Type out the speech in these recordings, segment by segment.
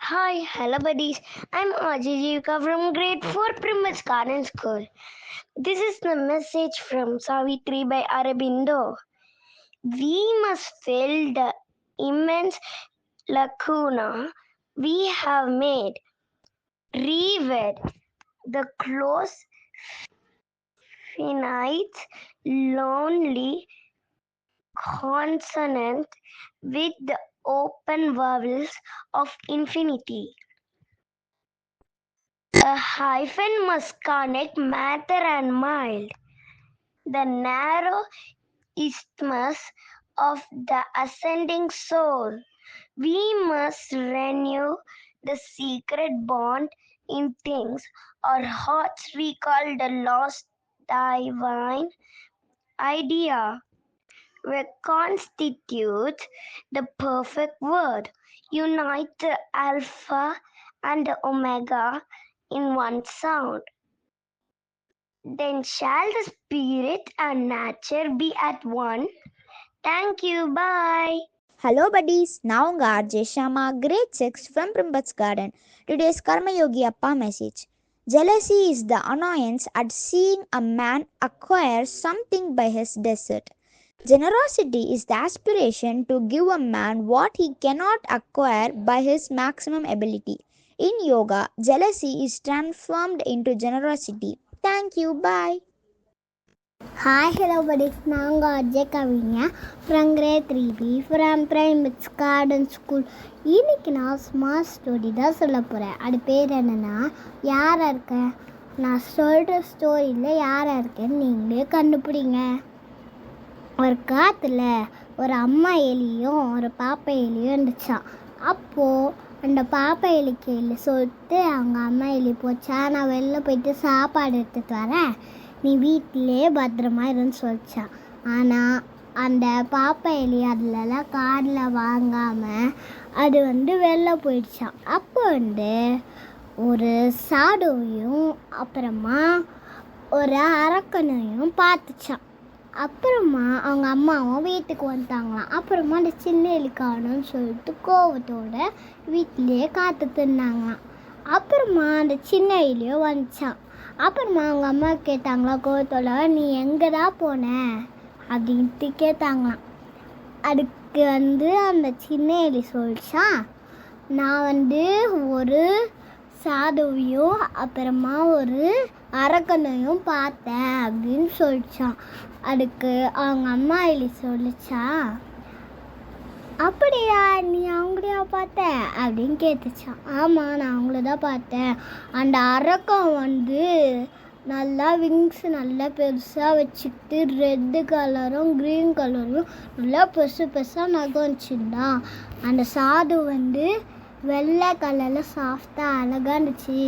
Hi, hello buddies. I'm Ajijivka from grade 4 Primus Garden School. This is the message from Savitri by Aurobindo. We must fill the immense lacuna we have made. Reread the close, finite, lonely consonant with the open vowels of infinity. A hyphen must connect matter and mind. The narrow isthmus of the ascending soul. We must renew the secret bond in things. Our hearts recall the lost divine idea, which constitutes the perfect word. Unite the Alpha and the Omega in one sound. Then shall the spirit and nature be at one. Thank you. Bye. Hello buddies, now unga RJ Shama, grade 6 from Primbats Garden. Today's Karma Yogi Appa message. Jealousy is the annoyance at seeing a man acquire something by his desert. Generosity is the aspiration to give a man what he cannot acquire by his maximum ability. In yoga, jealousy is transformed into generosity. Thank you, bye. Hi, hello buddies. நான் Ajay Kavigna from grade 3B from primary garden school. இன்னைக்கு நான் smart story தான் சொல்ல போகிறேன். அது பேர் என்னென்னா யாராக இருக்கேன். நான் சொல்கிற ஸ்டோரியில் யாராக இருக்கேன்னு நீங்களே கண்டுபிடிங்க. ஒரு காற்றுல ஒரு அம்மா எலியும் ஒரு பாப்பா எலியும் இருந்துச்சான். அப்போது அந்த பாப்பா எலிக்கு எலி சொல்லிட்டு அவங்க அம்மா எலி போச்சா, நான் வெளில போயிட்டு சாப்பாடு எடுத்துகிட்டு வரேன், நீ வீட்டிலே பத்திரமா இருன்னு சொல்லிச்சான். ஆனால் அந்த பாப்பா எலி அதிலலாம் காடில் வாங்காமல் அது வெளில போயிடுச்சான். அப்போ ஒரு சாடுவையும் அப்புறமா ஒரு அரக்கனையும் பார்த்துச்சான். அப்புறமா அவங்க அம்மாவும் வீட்டுக்கு வந்துட்டாங்களாம். அப்புறமா அந்த சின்ன எலி காணும்னு சொல்லிட்டு கோவத்தோட வீட்டிலேயே காத்துட்டு இருந்தாங்களாம். அப்புறமா அந்த சின்ன எலியும் வந்துச்சான். அப்புறமா அவங்க அம்மா கேட்டாங்களா கோவத்தோட, நீ எங்கே தான் போன அப்படின்ட்டு கேட்டாங்களாம். அதுக்கு அந்த சின்ன எலி சொல்லிச்சான், நான் ஒரு சாதுவையும் அப்புறமா ஒரு அரக்கனையும் பார்த்தேன் அப்படின்னு சொல்லிச்சான். அதுக்கு அவங்க அம்மா எலி சொல்லிச்சா, அப்படியா நீ அவங்களையா பார்த்த அப்படின்னு கேட்டுச்சான். ஆமாம், நான் அவங்கள தான் பார்த்தேன். அந்த அரக்கம் நல்லா விங்ஸ் நல்லா பெருசாக வச்சுக்கிட்டு ரெட்டு கலரும் க்ரீன் கலரும் நல்லா பெருசு பெருசாக நகம் வச்சுருந்தான். அந்த சாது வெள்ளை கலரில் சாஃப்டாக அழகாக இருந்துச்சு.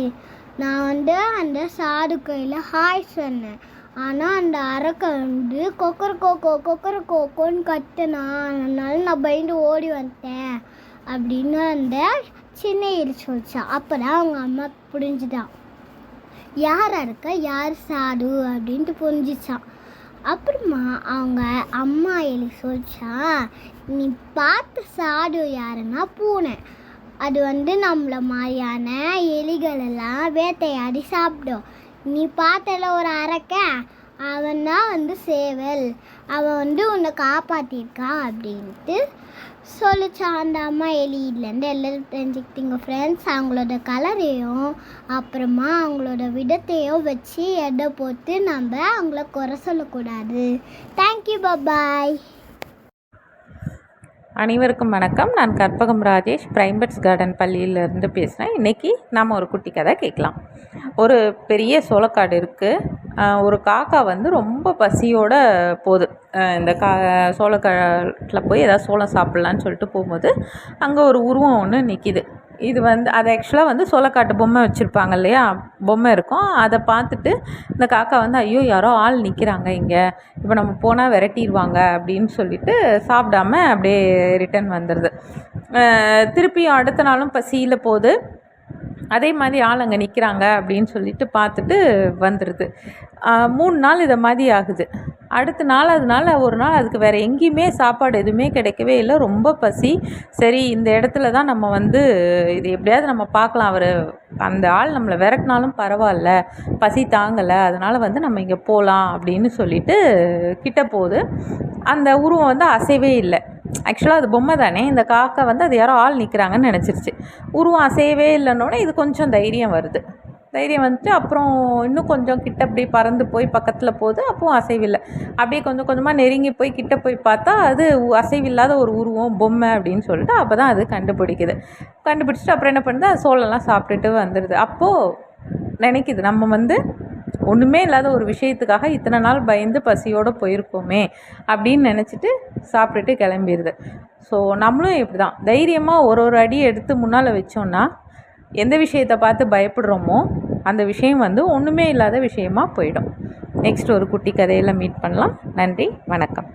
நான் அந்த சாது கையில் ஹாய் சொன்னேன். ஆனால் அந்த அரக்கன் கொக்கரக்கோன்னு கத்துனான். அதனால நான் பயந்து ஓடி வந்துட்டேன் அப்படின்னு அந்த சின்ன எலி சொல்லிச்சான். அப்போ தான் அவங்க அம்மா புரிஞ்சுதான் யார் அரக்க யார் சாது அப்படின்ட்டு புரிஞ்சிச்சான். அப்புறமா அவங்க அம்மா எலி சொல்லிச்சா, நீ பார்த்த சாது யாருன்னா பூனை. அது நம்மள மாதிரியான எலிகளெல்லாம் வேட்டையாடி சாப்பிடும். நீ பார்த்தல ஒரு அரக்க, அவன் தான் சேவல், அவன் உன்னை காப்பாற்றிருக்கான் அப்படின்ட்டு சொல்லிச்சான். அந்த அம்மா எலியிலேருந்து எல்லோரும் தெரிஞ்சுக்கிட்டீங்க ஃப்ரெண்ட்ஸ். அவங்களோட கலரையும் அப்புறமா அவங்களோட விடத்தையும் வச்சு எடை போட்டு நம்ம அவங்கள குறை சொல்லக்கூடாது. தேங்க்யூ, பாய். அனைவருக்கும் வணக்கம். நான் கற்பகம் ராஜேஷ் பிரைம்பட்ஸ் கார்டன் பள்ளியிலேருந்து பேசுகிறேன். இன்றைக்கி நாம் ஒரு குட்டி கதை கேட்கலாம். ஒரு பெரிய சோளக்காடு இருக்குது. ஒரு காக்கா ரொம்ப பசியோடு போகுது. இந்த சோளக்காட்டில் போய் ஏதாவது சோளம் சாப்பிட்லான்னு சொல்லிட்டு போகும்போது அங்கே ஒரு உருவம் ஒன்று நிற்கிது. இது அது ஆக்சுவலாக சோளக்காட்டு பொம்மை வச்சுருப்பாங்க இல்லையா, பொம்மை இருக்கும். அதை பார்த்துட்டு இந்த காக்கா ஐயோ யாரோ ஆள் நிற்கிறாங்க இங்கே, இப்போ நம்ம போனால் விரட்டிடுவாங்க அப்படின்னு சொல்லிட்டு சாப்பிடாம அப்படியே ரிட்டன் வந்துடுது. திருப்பி அடுத்த நாளும் பசியில் போகுது. அதே மாதிரி ஆள் அங்கே நிற்கிறாங்க அப்படின்னு சொல்லிட்டு பார்த்துட்டு வந்துடுது. 3 நாள் இதை மாதிரி ஆகுது. அடுத்த நாள் ஒரு நாள் அதுக்கு வேறு எங்கேயுமே சாப்பாடு எதுவுமே கிடைக்கவே இல்லை. ரொம்ப பசி. சரி, இந்த இடத்துல தான் நம்ம வந்து இது எப்படியாவது நம்ம பார்க்கலாம், அந்த ஆள் நம்மளை விரட்டினாலும் பரவாயில்ல, பசி தாங்கலை, அதனால் வந்து நம்ம இங்கே போகலாம் அப்படின்னு சொல்லிட்டு கிட்ட போகுது. அந்த உருவம் வந்து அசைவே இல்லை. ஆக்சுவலாக அது பொம்மை தானே, இந்த காக்கா வந்து அது யாரோ ஆள் நிற்கிறாங்கன்னு நினச்சிருச்சு. உருவம் அசையவே இல்லைன்னொன்னே இது கொஞ்சம் தைரியம் வருது. தைரியம் வந்துட்டு அப்புறம் இன்னும் கொஞ்சம் கிட்ட அப்படி பறந்து போய் பக்கத்தில் போகுது. அப்பவும் அசைவில்லை. அப்படியே கொஞ்சம் கொஞ்சமாக நெருங்கி போய் கிட்ட போய் பார்த்தா அது அசைவில்லாத ஒரு உருவம், பொம்மை அப்படின்னு சொல்லிட்டு அப்போ தான் அது கண்டுபிடிச்சிட்டு அப்புறம் என்ன பண்ணுது, அது சோளெல்லாம் சாப்பிட்டுட்டு வந்துடுது. அப்போது நினைக்கிது, நம்ம வந்து ஒன்றுமே இல்லாத ஒரு விஷயத்துக்காக இத்தனை நாள் பயந்து பசியோடு போயிருக்கோமே அப்படின்னு நினச்சிட்டு சாப்பிட்டுட்டு கிளம்பிடுது. ஸோ நம்மளும் இப்படி தான் தைரியமாக ஒரு அடி எடுத்து முன்னால் வச்சோன்னா எந்த விஷயத்தை பார்த்து பயப்படுறோமோ அந்த விஷயம் வந்து ஒன்றுமே இல்லாத விஷயமாக போயிடும். நெக்ஸ்ட் ஒரு குட்டி கதையில் மீட் பண்ணலாம். நன்றி, வணக்கம்.